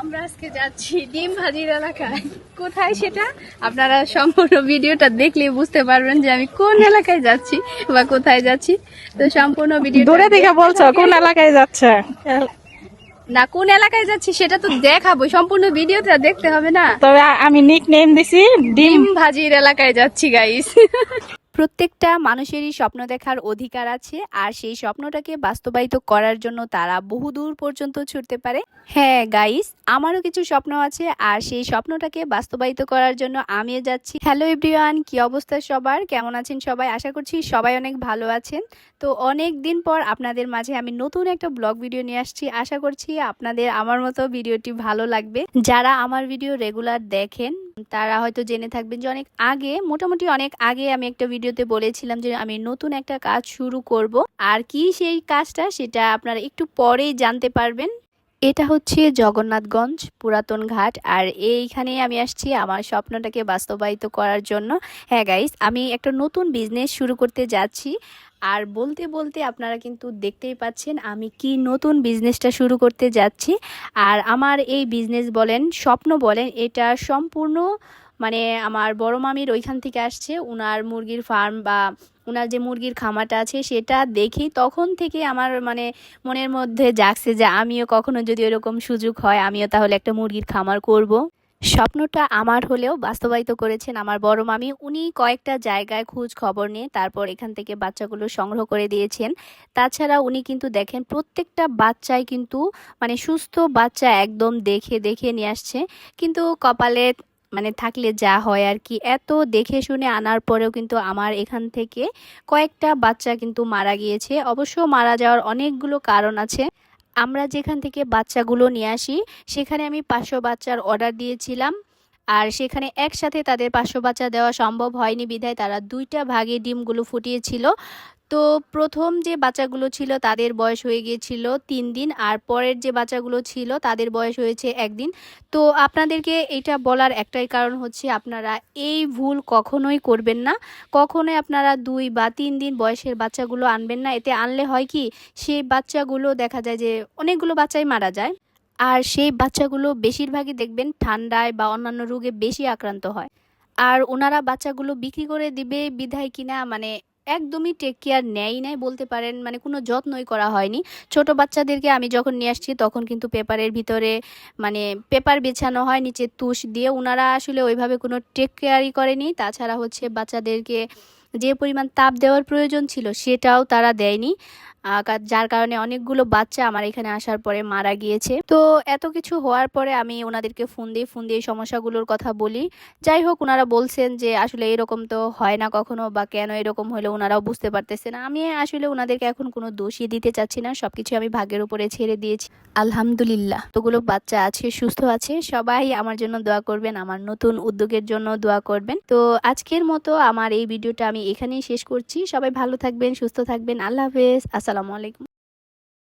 আমরা আজকে যাচ্ছি ডিম ভাজির এলাকায়। কোথায় সেটা আপনারা সম্পূর্ণ ভিডিওটা দেখলে বুঝতে পারবেন যে আমি কোন এলাকায় যাচ্ছি বা কোথায় যাচ্ছি। তো সম্পূর্ণ ভিডিও দূরে থেকে বলছো কোন এলাকায় যাচ্ছে? না, কোন এলাকায় যাচ্ছি সেটা তো দেখাবো, সম্পূর্ণ ভিডিওটা দেখতে হবে না। তবে আমি নিক নেম দিছি ডিম ডিম ভাজির এলাকায় যাচ্ছি গাইস। প্রত্যেকটা মানুষেরই স্বপ্ন দেখার অধিকার আছে, আর সেই স্বপ্নটাকে বাস্তবায়িত করার জন্য তারা বহুদূর পর্যন্ত ছুটতে পারে। হ্যাঁ গাইস, আমারও কিছু স্বপ্ন আছে, আর সেই স্বপ্নটাকে বাস্তবায়িত করার জন্য আমিও যাচ্ছি। হ্যালো এভরিওয়ান, কি অবস্থা সবার, কেমন আছেন সবাই? আশা করছি সবাই অনেক ভালো আছেন। তো অনেক দিন পর আপনাদের মাঝে আমি নতুন একটা ব্লগ ভিডিও নিয়ে আসছি। আশা করছি আপনাদের আমার মতো ভিডিওটি ভালো লাগবে। যারা আমার ভিডিও রেগুলার দেখেন তারা হয়তো জেনে থাকবেন যে মোটামুটি অনেক আগে আমি একটা ভিডিওতে বলেছিলাম যে আমি নতুন একটা কাজ শুরু করব। আর কি সেই কাজটা সেটা আপনারা একটু পরেই জানতে পারবেন। এটা হচ্ছে জগন্নাথগঞ্জ পুরাতন ঘাট, আর এইখানে আমি আসছি আমার স্বপ্নটাকে বাস্তবায়িত করার জন্য। হ্যাঁ গাইস, আমি একটা নতুন বিজনেস শুরু করতে যাচ্ছি। আর বলতে বলতে আপনারা কিন্তু দেখতেই পাচ্ছেন আমি কি নতুন বিজনেসটা শুরু করতে যাচ্ছি। আর আমার এই বিজনেস বলেন, স্বপ্ন বলেন, এটা সম্পূর্ণ মানে আমার বড় মামির ওইখান থেকে আসছে। উনার মুরগির ফার্ম বা উনার যে মুরগির খামারটা আছে সেটা দেখি তখন থেকে আমার মানে মনের মধ্যে জাগছে যে আমিও কখনো যদি এরকম সুযোগ হয় আমিও তাহলে একটা মুরগির খামার করব। স্বপ্নটা আমার হলেও বাস্তবায়িত করেছেন আমার বড় মামি। উনি কয়েকটা জায়গায় খোঁজ খবর নিয়ে তারপর এখান থেকে বাচ্চাগুলো সংগ্রহ করে দিয়েছেন। তাছাড়া উনি কিন্তু দেখেন প্রত্যেকটা বাচ্চাই কিন্তু মানে সুস্থ বাচ্চা একদম দেখে দেখে নিয়ে আসছে। কিন্তু কপালে মানে থাকলে যা হয় আর কি, এত দেখে শুনে আনার পরেও কিন্তু আমার এখান থেকে কয়েকটা বাচ্চা কিন্তু মারা গিয়েছে। অবশ্য মারা যাওয়ার অনেকগুলো কারণ আছে। আমরা যেখান থেকে বাচ্চাগুলো নিয়ে আসি সেখানে আমি 500 বাচ্চার অর্ডার দিয়েছিলাম, আর সেখানে একসাথে তাদের 500 বাচ্চা দেওয়া সম্ভব হয়নি বিধায় তারা দুইটা ভাগে ডিমগুলো ফুটিয়েছিল। তো প্রথম যে বাচ্চাগুলো ছিল তাদের বয়স হয়ে গিয়েছিল 3 দিন, আর পরের যে বাচ্চাগুলো ছিল তাদের বয়স হয়েছে 1 দিন। তো আপনাদেরকে এটা বলার একটাই কারণ হচ্ছে আপনারা এই ভুল কখনোই করবেন না। কখনোই আপনারা 2 বা 3 দিন বয়সের বাচ্চাগুলো আনবেন না। এতে আনলে হয় কি, সেই বাচ্চাগুলো দেখা যায় যে অনেকগুলো বাচ্চাই মারা যায়। আর সেই বাচ্চাগুলো বেশিরভাগই দেখবেন ঠান্ডায় বা অন্যান্য রোগে বেশি আক্রান্ত হয়। আর ওনারা বাচ্চাগুলো বিক্রি করে দিবে বিধায় কিনা মানে একদমই টেক কেয়ার নেয় নাই বলতে পারেন, মানে কোনো যত্নই করা হয়নি। ছোট বাচ্চাদেরকে আমি যখন নিয়ে আসছি তখন কিন্তু পেপারের ভিতরে মানে পেপার বেছানো হয় নিচে তুষ দিয়ে, ওনারা আসলে ওইভাবে কোনো টেক কেয়ারই করেনি। তাছাড়া হচ্ছে বাচ্চাদেরকে যে পরিমাণ তাপ দেওয়ার প্রয়োজন ছিল সেটাও তারা দেয়নি, যার কারণে অনেকগুলো বাচ্চা আমার এখানে আসার পরে মারা গিয়েছে। তো এত কিছু হওয়ার পরে আমি ওনাদেরকে ফোন দিয়ে সমস্যাগুলোর কথা বলি। যাই হোক, ওনারা বলছেন যে আসলে এরকম তো হয় না কখনো, বা কেন এরকম হলে ওনারাও বুঝতে পারতেছে না। আমি আসলে ওনাদেরকে এখন কোনো দোষই দিতে চাচ্ছি না, সবকিছু আমি ভাগ্যের উপরে ছেড়ে দিয়েছি। আলহামদুলিল্লাহ তোগুলো বাচ্চা আছে, সুস্থ আছে। সবাই আমার জন্য দোয়া করবেন, আমার নতুন উদ্যোগের জন্য দোয়া করবেন। তো আজকের মতো আমার এই ভিডিওটা আমি এখানেই শেষ করছি। সবাই ভালো থাকবেন, সুস্থ থাকবেন। আল্লাহ হাফেজ, আসসালামু আলাইকুম।